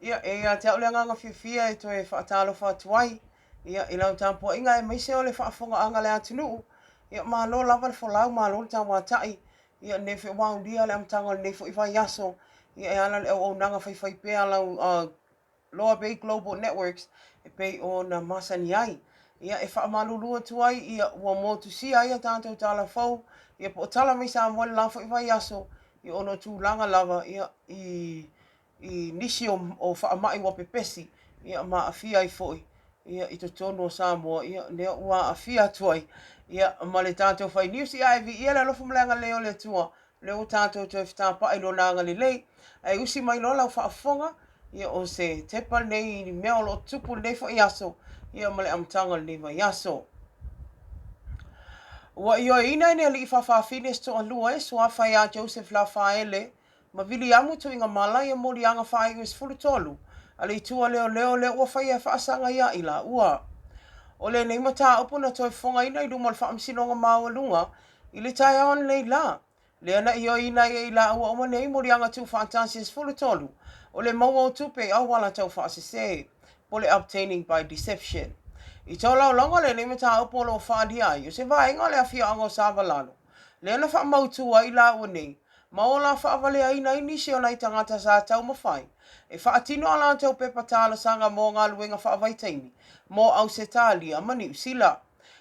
Ia te ole nganga fia e toe whaatalo whaatuai. Ia i lau tāpua inga e meise ole whaafonga anga le atinu. Ia mā lo lava le wholau mā lo tā wātai. Ia ne whi wāu lia le amtanga ne whi whai yaso. Ia e ala le au nanga whai pēa lau Lower Bay Global Networks e pei o na masani ai. Ia e whaamalulua tuai ia ua motu si ai a tātou tala fau. Ia po tala mai sa mwale la whi whai yaso. Ia ono tūlanga lava ia i nisi o whaamai wa pepesi, ia ma awhia i foi, ia i to tono o Samoa, ia nea ua awhia tuai, ia ma le tātou whai news i aivi, ia le lofu mlenga leo le tua, leo tātou toi whitāpa i lo nanga li lei, ai usi mai lo lau whaafonga, ia o se tepa nei ni mea o lo tupu nei fo i aso, ia ma le amtanga ni vai aso. Wa i o ina ine li i whawhawhine sto alua e, sua whai a Joseph la whaele, ma vili amu tu inga mala ia mori anga whai us fulu tolu. Ale i tua leo ua whai e whaasanga ia ila ua. O le nei mata upu na toi whonga ina i lumal whaamsinonga maua lunga, i le tai awan le la. Le ana i o ina i ila ua oma nei mori anga tu whaatasi fulu tolu. O le maua o tupe au wala tau whaasese. Pole obtaining by deception. I tau lau longa le nei mata upu lo whaadi ai, o se vaenga le awhia ango savalano. Le ana wha mautua i la ua nei. Ma o la whaavale aina inisi o nei tangata sa tau mawhai. E whaatino ala tau pepa tāla sanga mō ngā luenga whaavaitaini. Mō au se tāli a mani usila.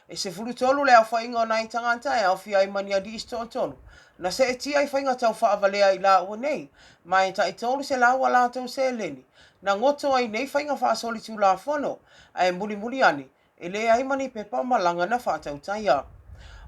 E se furutolu le au whainga o nei tangata e au whia i mani a di isto tonu. Na se e tia i whainga tau whaavale ai la ua nei. Ma e ta i tolu se laua la tau se leni. Na ngoto ai nei whainga whaasoli tu la whono. A e muli ani. E le ai mani pepa malanga na whaatau taia.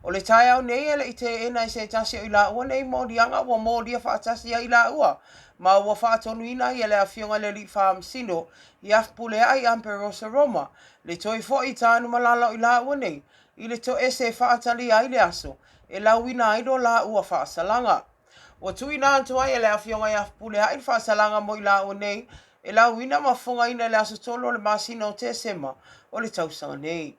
O le tai au nei ele i te ena i se tasi o ila ua nei mō dianga ua mō dia whaatasi a ila ua. Ma ua whaatonu ina i ele a whionga le li whaamsino i afpule ai Amperosa Roma. Le toi fo i tānu malala o ila ua nei. I le to ese whaatali ai le aso. E lau ina aido la ua whaasalanga. Ua tui nā antua i ele a whionga i afpule ai whaasalanga mo ila ua nei. E lau ina mafunga ina le aso tolo le masina o te sema o le tausanga nei.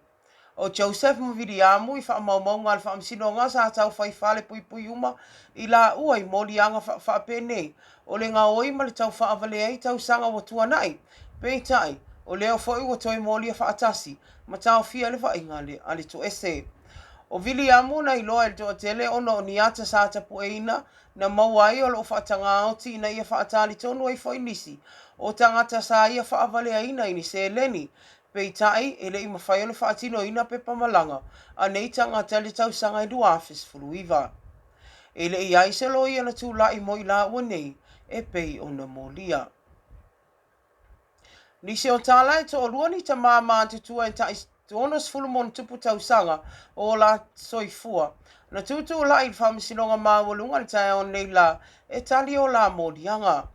O Joseph mvidi amu i whaamaumaunga al whaamsinonga sa tau whaifale pui uma i la ua i moli anga whaapene. O le ngā oi ma le tau whaavale ei tau sanga wa tuanai. Peitai, o leo foi wa toi moli a whaatasi, ma tau fia le whainga le ale to ese. O vili amu na iloa el to atele ono o niata sa tapu eina na mawai o lo whaatanga o tina ia whaatali tonu ai foi nisi. O tangata sa ia whaavale eina ini se leni. Peitai, ele i mawhai o le whaatino ina pepa malanga, a nei tangata le tau sanga i duafis fuluiva. Ele i aiselo i ana tūla i mo i la ua nei, e pei o na molia. Nisi o Tala e to olua ni ta māma te tua e ta i tonos fulumon tupu tau sanga o la soifua. Na tutu la i whamisinonga māwalunga ni tae o nei la e tali o la modianga.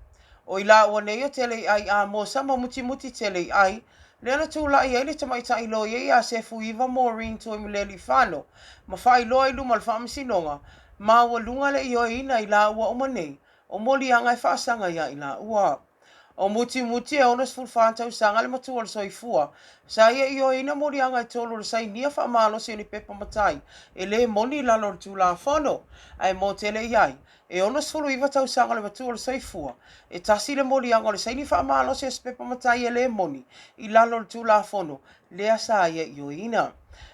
O i la ua nei o tele ai a mo sama muti tele ai, le ana tūla i eile tamai ta ilo i a se fuiva Maureen toi mileli whano. Ma whai loa i luma le whamisinonga, māwalunga le i o ina i la ua o manei, o moli anga i whaasanga ia i la ua. O muti e onas fulwhātau sanga le matua le soifua. Sa ia i o ina mori anga i tolu le sai nia whaamalo se ni pepa matai. E le moni lalo le tūla whano. Ai mo tele iai. E onas fulu iwa tau sanga le matua le soifua. E tasi le mori anga le sai ni whaamalo se pepa matai e le moni. I lalo le tūla whano. Lea sa ia i o ina.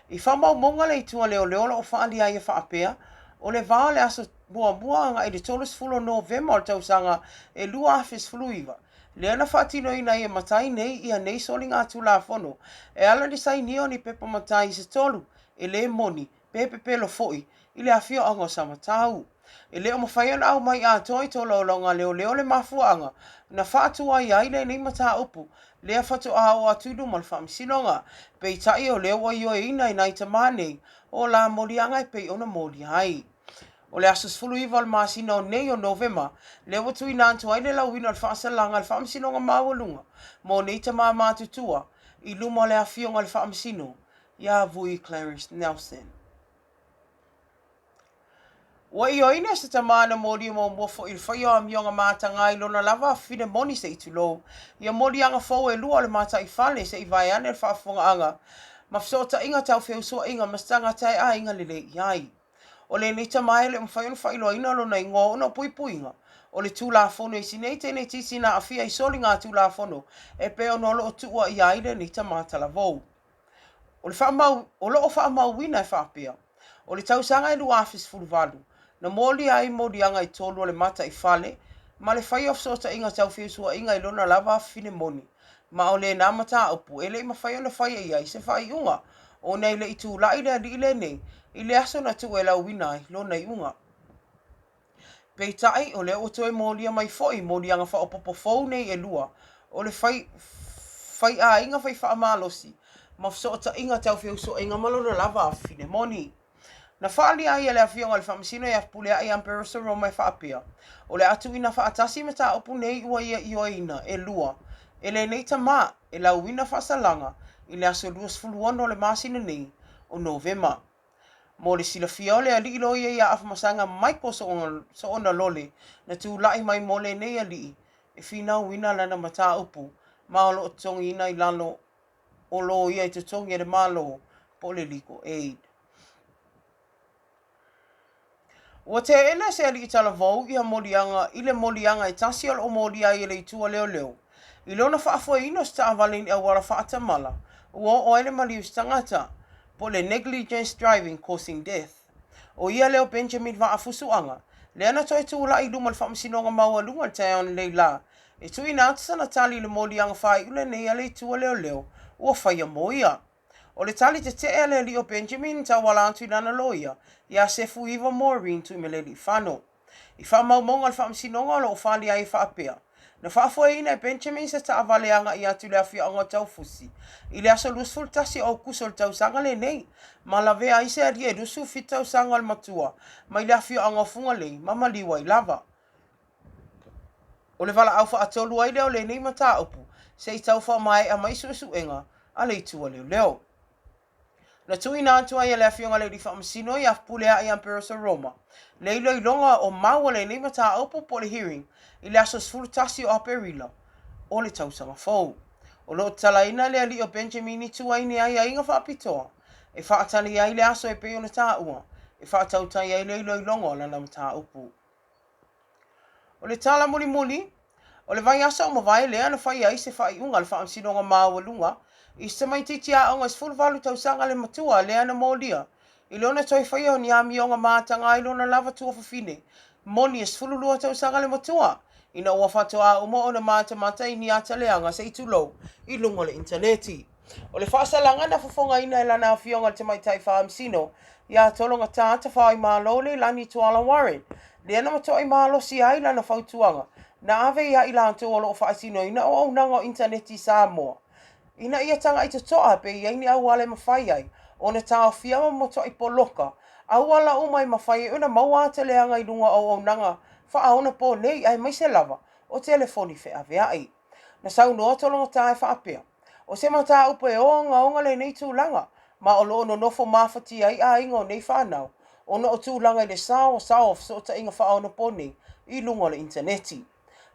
I whamau monga le i tua leo o whaali ai e whaapea. O le vā le aso bua anga i le tolus fulo November o tau sanga e lua afis fulu iwa. Le ana whaatino ina i e matai nei ia nei soli ngā tūla whono. E ala ni sai nio ni pepa matai se tolu. E le moni, pepe pelo foi, i le awhio anga sa matau. E le o mawhaian au mai a toi tolo longa leo le mafuanga. Na whaatua i aile nei mata upu. Le a whatu a o atudu mal whaamisinonga. Pei tai o leo i o ina i nai tamanei. O la morianga i pei ona mori hai. O le asos fulu iwa al masina o nei o November, le watu i nantu ai le lauina al whaasalanga al whaamisinonga mawalunga, mo nei ta mā tutua, i luma le awhionga al whaamisino, ia vui Clarice Nelson. Wa i o ina sa ta mana mori mo mwofo il whaio a mionga mātanga i lona lava whine moni se i tulo, ia mori anga fau e lua le mata i whale se i vai ane al whaafonga anga, ma fsota inga tau whiusua inga mastanga tai a inga lele iai. O le nita mai le mwhai whailo ina lo nei ngō una puipuinga. o le tulafono i sinei tēnei tisi na awhia i soli ngā tulafono e pe o nolo o tua i aile ni tamatala vou. O lo o whaamauina e whaapea. O le tausanga e lua afis fuluvalu. Na moli ai moli anga i tolu o le mata i fale, ma le whai of sota inga tau whiusua inga i lona lava fine moni. Ma o le nā mata upu, e le ima whai ona whai ai ai se whai unga. O nei le i tū lai le ali le nei, i le aso na tu e lau wina ai lona i unga. Pei tai o le o toe moli mai foi moli anga wha o popo fau nei e lua. O le whai a inga whai wha amalosi. Ma sota inga tau whiusua inga malona lava fine moni. Na whaali ai ele awhionga le whamasino ia pule ai amperosa Roma e whaapea. O le atu ina whaatasi me ta opu nei ua ia ioina e lua. E le nei ta maa e lau wina whasalanga i le aso luas fuluana o le masina nei o Novema. Mo le sila fia o le ali ilo ia afamasanga maiko so ona lole na tu lai mai mo le nei ali e fina wina lana mata opu ma o lo tongi ina i lalo o lo ia i te tongi e le malo po le legal aid. Ua te ena se ali i tala vau i le molianga i tasi o molia i le itua leo leo. I lona whaafua ino sta avalin e wara whaatamala. Ua o ele malius tangata po le negligence driving causing death. O ia leo Benjamin Vaafusuanga. Le ana toi tūla i luma le whaamasinonga maua lunga te aon leila. E tui nā tasana tali le molianga whai ule nei ale itua leo leo. Ua whaia moia. O le tali te te ele li o Benjamin ta wala antu i nana loia, ia se fu iwa Maureen tu me le li whano. I wha maumonga le whaamsinonga lo o whali ai whaapea. Na whaafua ina e Benjamin sa ta avaleanga i atu le awhia anga tau fusi. I le aso lusful tasi o kusol tau sanga le nei, ma la vea ise a rie lusu fit tau sanga le matua, ma i le awhia anga funga lei, ma maliwa i lava. O le wala au wha atolu ai leo le nei mata upu, se i tau wha mai a maisu esu enga, a le itua leo leo. Na tui nā tua ia le awhionga le li whaamasino i afpulea i Amperosa Roma. Le ilo i longa o maua le nei mata aupu po le hearing i le aso sfurutasi o aperila o le tausanga fau. O lo talaina le ali o Benjamin i tua ini ai a inga whaapitoa. E whaatani ai le aso e peo na tā ua. E whaatautai ai le ilo i longa o lana mata aupu. O le tala muli muli, o le vai asa o mawai lea na whai ai se whai unga le whaamsinonga maua lunga. I se mai titi a onga sfulu valu tau sanga le matua lea na molia. I lona toi whai o ni ami onga mātanga i lona lava tua whawhine. Moni e sfulu lua tau sanga le matua. Ina ua whatoa uma o na mata i ni ata leanga se i tulo i lunga le interneti. O le whaasalanga na whafonga ina e lana a whionga te mai tai whaamsino. Ia tolonga tāta whai mālo le lani tuala Warren. Lea na matua i mālo si ai lana whautuanga. Na ave ia i lanto o lo whaasino ina o au nanga o interneti Samoa. Ina ia tanga i te toa pe ia ini au ale mawhai ai. O na tau whiama moto i poloka. Au ala umai mawhai una maua te leanga i lunga au nanga. Wha aona po nei ai mai se lava. O telefoni fe ave ai. Na sau noa tolonga tae whaapea. O se mata upe e onga le nei tūlanga. Ma o lo no nofo mawhati ai a ingo nei whanau. O no o tūlanga i le sao so ta inga wha aona po nei. I lunga le interneti.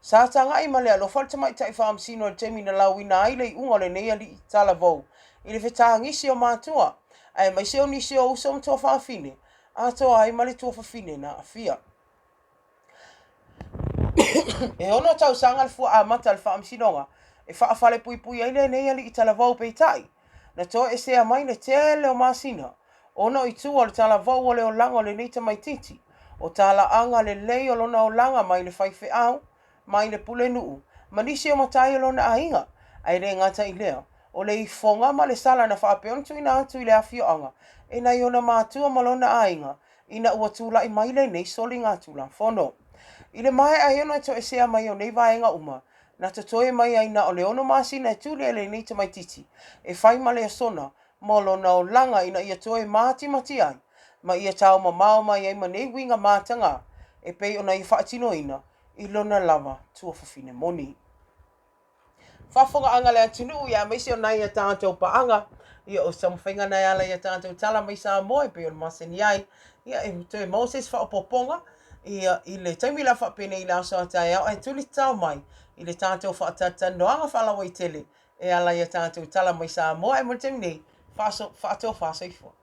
Sa tanga i malea lo falta mai tai whaamsino le temi na lau ina ai lei unga le nei ali i tala vau. I le whetangisi o mātua. Ai mai seo nisi o usa mtua whaafine. A toa ai male tua whaafine na awhia. E ono tau sanga le fua a mata le whaamsinonga. E whaafale pui ai le nei ali i tala vau pei tai. Na toa e sea mai le tele o masina. Ono i tua le tala vau o le o langa le neita mai titi. O tala anga le lei o lona o langa mai le whaife au. Mai le pule nuu, manisi o matai lo na ainga, ai re ngata i lea. O le i fonga ma le sala na whaapeon tu ina atu i le awhio anga, e na i ona mātua malona ainga, ina ua tūla i mai le nei soli ngā tūla whono. I le mai ai ona to e sea mai o nei vaenga uma, na to toe mai aina o le ono masina e tūle le nei te mai titi, e whai ma le asona, molo na o langa ina ia toe mati ai, ma ia tau ma mao mai ai ma nei winga mātanga, e pei ona i whaatino ina, I lona lava tua whawhine moni. Whafonga anga lea tunu ia meisi o nai a tātou paanga. Ia o samwhinga nei ala ia tātou tala mai Samoa pe o maseni ai. Ia e te Moses whaopoponga. Ia i le taimi la whapene I la aso atai au. Ai tuli tau mai. I le tātou whaatata noanga whalawa I tele. E ala ia tātou tala mai Samoa. E mo te mnei. Whaato whaaso ifo.